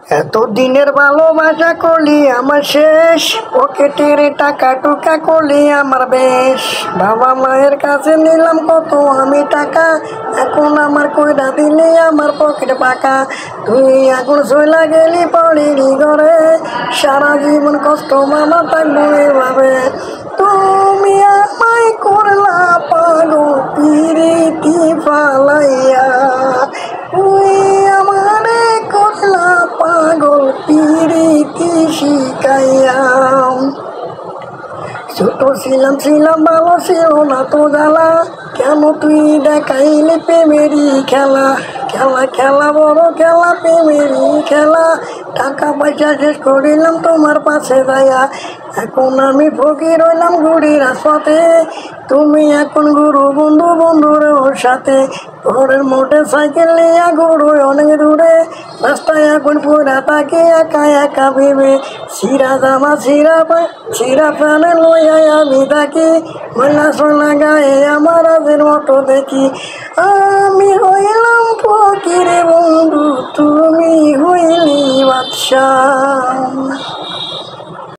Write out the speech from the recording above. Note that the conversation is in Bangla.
এতদিনের ভালোবাসা করলি আমার শেষ, পকেটের টাকা টুকা করলি আমার বেশ। বাবা মায়ের কাছে নিলাম কত আমি টাকা, এখন আমার কইরা দিলি আমার পকেট পাকা। তুই এখন চইলা গেলি পড়িলি ঘরে, সারা জীবন কষ্ট মামা থাকবো এভাবে। তুমি আমায় করলা পাগল পিরিতি ফালাইয়া, তুই আমারে করলা পাগল পিরিতি শিখাইয়া। ছোট ছিলাম ভালো ছিল না তো জ্বালা, কেন তুই দেখাইলি প্রেমেরই খেলা। খেলা খেলা বড় খেলা প্রেমেরই খেলা, টাকা পয়সা শেষ করিলাম তোমার পাশে যাইয়া। এখন আমি ফকির রইলাম ঘুড়ির পথে, তুমি এখন গুরু বন্ধু বন্ধুর সাথে। ঘরের মোটর সাইকেল নিয়ে ঘুরো অনেক দূরে, রাস্তায় এখন পুরা তাকে একা একা ভেবে। ছিঁড়া জামা ছিঁড়া প্রাণে লইয়া আমি থাকি, ময়লা সোনা গায়ে আমার আজের মতো দেখি। আমি হইলাম ফকির বন্ধু, তুমি হইলি বাদশা।